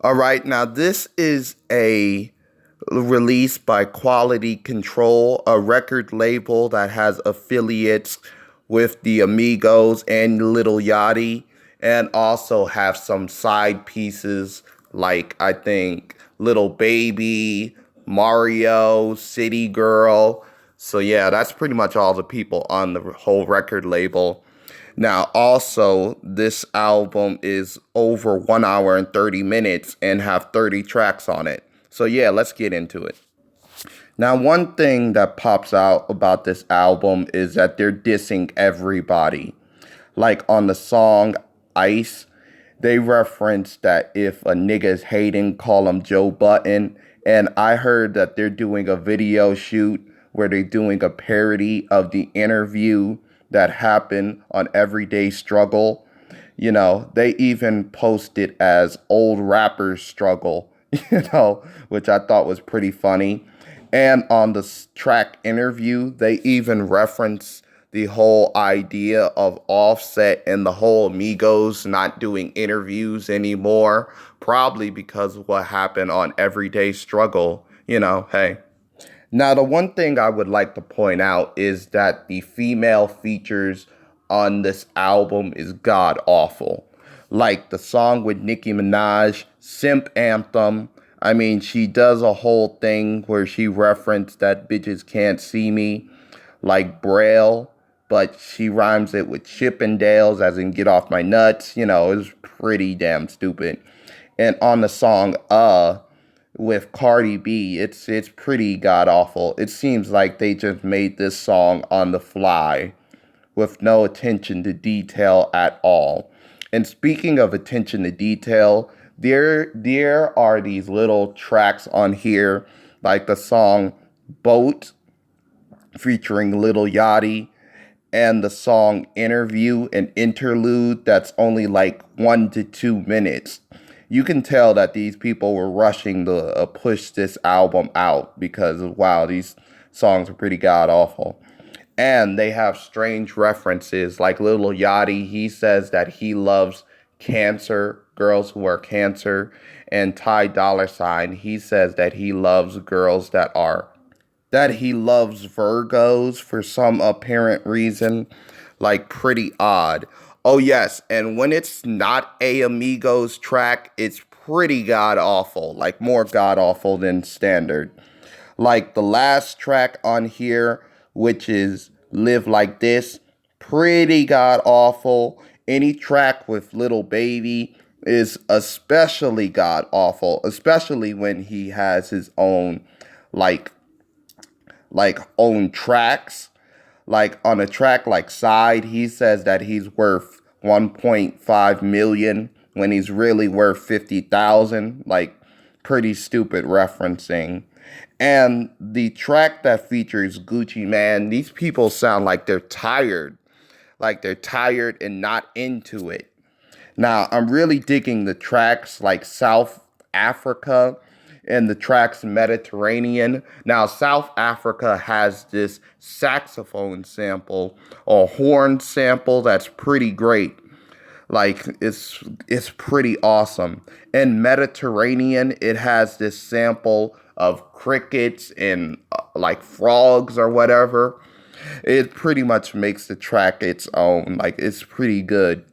All right, now this is a release by Quality Control, a record label that has affiliates with the Amigos and Little Yachty, and also have some side pieces like I think Little Baby, Mario, City Girl. So yeah, that's pretty much all the people on the whole record label. Now, also, this album is over 1 hour and 30 minutes and have 30 tracks on it. So yeah, let's get into it. Now, one thing that pops out about this album is that they're dissing everybody. Like on the song Ice, they reference that if a nigga is hating, call him Joe Button. And I heard that they're doing a video shoot where they're doing a parody of the interview that happened on Everyday Struggle. You know, they even post it as old rappers struggle, which I thought was pretty funny. And on the track interview, they even reference the whole idea of Offset and the whole Migos not doing interviews anymore, probably because of what happened on Everyday Struggle. Hey. Now, the one thing I would like to point out is that the female features on this album is god awful. Like the song with Nicki Minaj, Simp Anthem. I mean, she does a whole thing where she referenced that bitches can't see me, like Braille, but she rhymes it with Chippendales, as in get off my nuts. It was pretty damn stupid. And on the song with Cardi B, it's pretty god awful. It seems like they just made this song on the fly with no attention to detail at all. And speaking of attention to detail, there are these little tracks on here, like the song Boat featuring Little Yachty, and the song Interview, an interlude that's only like 1 to 2 minutes. You can tell that these people were rushing to push this album out because, wow, these songs are pretty god awful. And they have strange references, like Little Yachty. He says that he loves cancer, girls who are cancer. And Ty Dollar Sign, he says that he loves girls that he loves Virgos for some apparent reason, like pretty odd. Oh yes, and when it's not a Amigos track, it's pretty god awful, like more god awful than standard. Like the last track on here, which is Live Like This, pretty god awful. Any track with Little Baby is especially god awful, especially when he has his own like own tracks. Like on a track like Side, he says that he's worth 1.5 million when he's really worth 50,000. Like pretty stupid referencing. And the track that features Gucci Man, these people sound like they're tired. Like they're tired and not into it. Now, I'm really digging the tracks like South Africa and the tracks Mediterranean. Now, South Africa has this saxophone sample or horn sample that's pretty great. Like it's pretty awesome. And Mediterranean, it has this sample of crickets and like frogs or whatever. It pretty much makes the track its own. Like it's pretty good.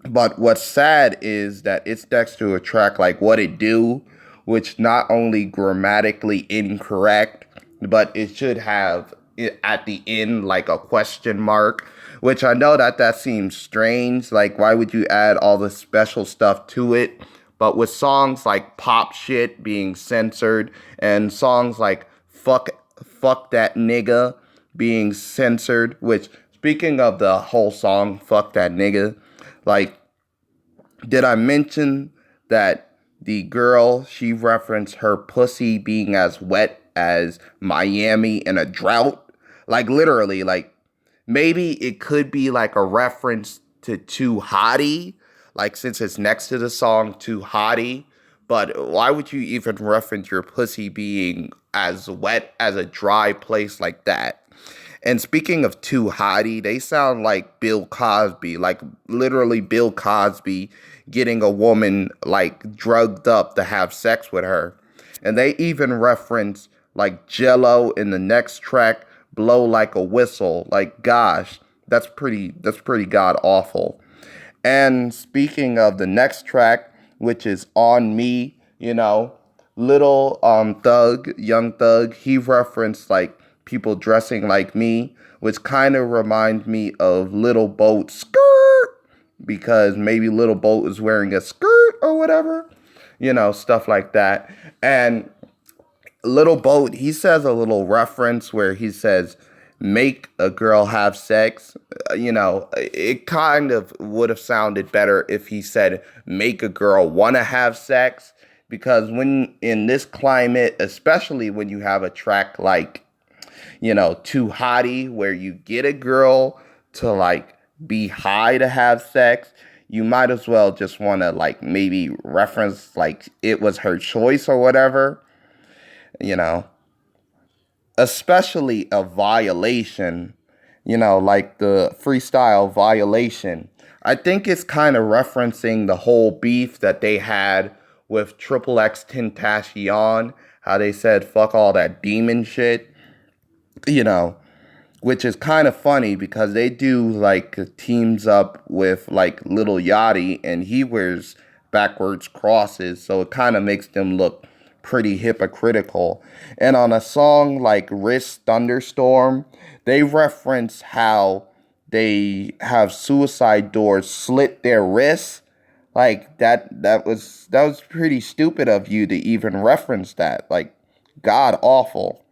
But what's sad is that it's next to a track like What It Do, which not only grammatically incorrect, but it should have it at the end like a question mark, which I know that that seems strange. Like, why would you add all the special stuff to it? But with songs like Pop Shit being censored and songs like Fuck That Nigga being censored, which, speaking of the whole song, Fuck That Nigga, like, did I mention that the girl, she referenced her pussy being as wet as Miami in a drought? Like, literally, like, maybe it could be like a reference to Too Hotty, like, since it's next to the song Too Hotty. But why would you even reference your pussy being as wet as a dry place like that? And speaking of Too Hottie, they sound like Bill Cosby, like literally Bill Cosby getting a woman like drugged up to have sex with her. And they even reference like Jello in the next track, Blow Like a Whistle. Like gosh, that's pretty god awful. And speaking of the next track, which is On Me, little young thug, he referenced like people dressing like me, which kind of remind me of Little Boat skirt because maybe Little Boat is wearing a skirt or whatever, stuff like that. And Little Boat, he says a little reference where he says, make a girl have sex. It kind of would have sounded better if he said, make a girl want to have sex. Because when in this climate, especially when you have a track like, Too Hottie, where you get a girl to like be high to have sex, you might as well just want to like maybe reference like it was her choice or whatever, you know, especially a violation, like the freestyle violation. I think it's kind of referencing the whole beef that they had with Triple X Tentacion, how they said fuck all that demon shit, you know, which is kind of funny because they do like teams up with like Little Yachty and he wears backwards crosses, so it kind of makes them look pretty hypocritical. And on a song like Wrist Thunderstorm, they reference how they have suicide doors slit their wrists. Like that was pretty stupid of you to even reference that. Like god awful.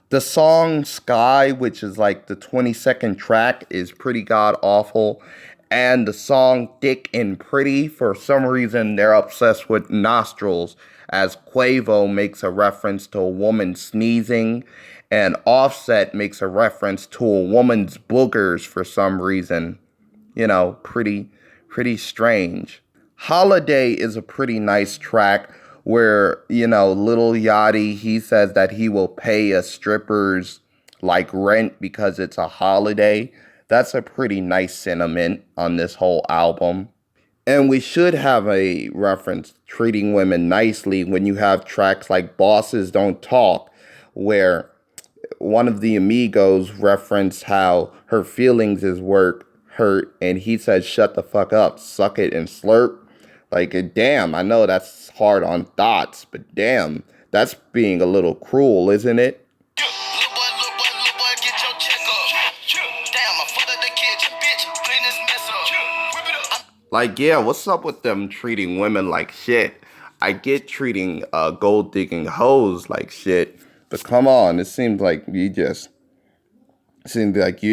The song Sky, which is like the 22nd track, is pretty god awful. And the song Thick and Pretty, for some reason, they're obsessed with nostrils, as Quavo makes a reference to a woman sneezing, and Offset makes a reference to a woman's boogers for some reason. Pretty strange. Holiday is a pretty nice track where, Little Yachty, he says that he will pay a stripper's like rent because it's a holiday. That's a pretty nice sentiment on this whole album. And we should have a reference treating women nicely when you have tracks like Bosses Don't Talk, where one of the Amigos referenced how her feelings is work hurt, and he said, shut the fuck up, suck it and slurp. Like, damn, I know that's hard on thoughts, but damn, that's being a little cruel, isn't it? Like, yeah, what's up with them treating women like shit? I get treating gold digging hoes like shit, but come on, seems like you're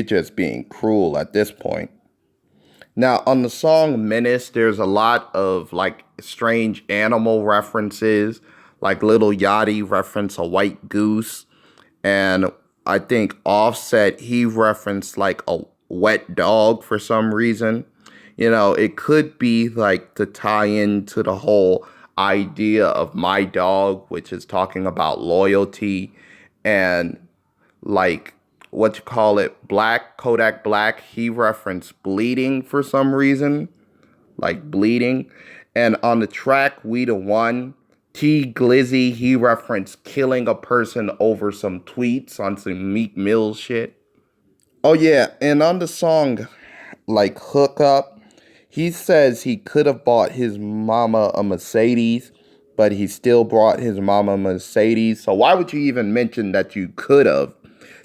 just being cruel at this point. Now, on the song Menace, there's a lot of like strange animal references, like Little Yachty reference a white goose, and I think Offset, he referenced like a wet dog for some reason. It could be like to tie into the whole idea of My Dog, which is talking about loyalty and like what you call it, Kodak Black, he referenced bleeding for some reason, like bleeding. And on the track We the One, T Glizzy, he referenced killing a person over some tweets on some Meek Mill shit. Oh yeah, and on the song like Hook Up, he says he could have bought his mama a Mercedes, but he still brought his mama a Mercedes. So why would you even mention that you could have?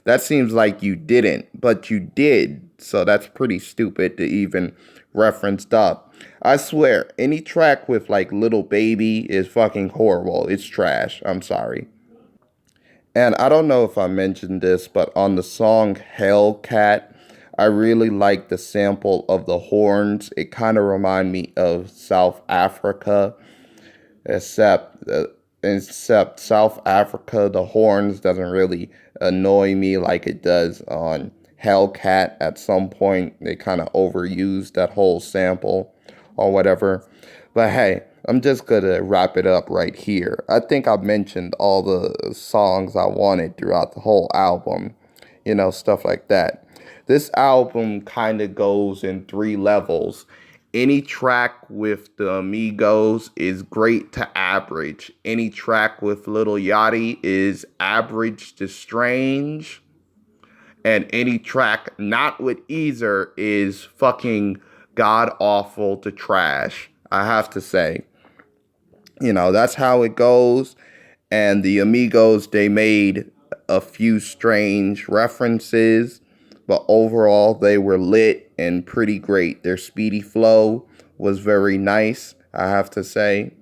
That seems like you didn't, but you did. So that's pretty stupid to even reference up. I swear, any track with like Little Baby is fucking horrible. It's trash. I'm sorry. And I don't know if I mentioned this, but on the song Hellcat, I really like the sample of the horns. It kind of remind me of South Africa, except except South Africa, the horns doesn't really annoy me like it does on Hellcat. At some point, they kind of overused that whole sample or whatever. But hey, I'm just gonna wrap it up right here. I think I've mentioned all the songs I wanted throughout the whole album. stuff like that. This album kind of goes in three levels. Any track with the Migos is great to average. Any track with Lil Yachty is average to strange. And any track not with either is fucking god awful to trash, I have to say. That's how it goes. And the Amigos, they made a few strange references, but overall they were lit and pretty great. Their speedy flow was very nice, I have to say,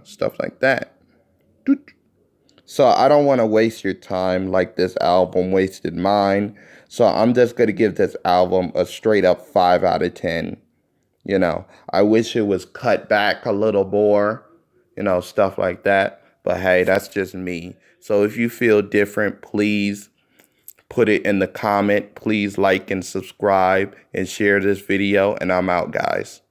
stuff like that. So I don't want to waste your time like this album wasted mine. So I'm just going to give this album a straight up 5 out of 10. I wish it was cut back a little more, stuff like that. But hey, that's just me. So if you feel different, please put it in the comment. Please like and subscribe and share this video. And I'm out, guys.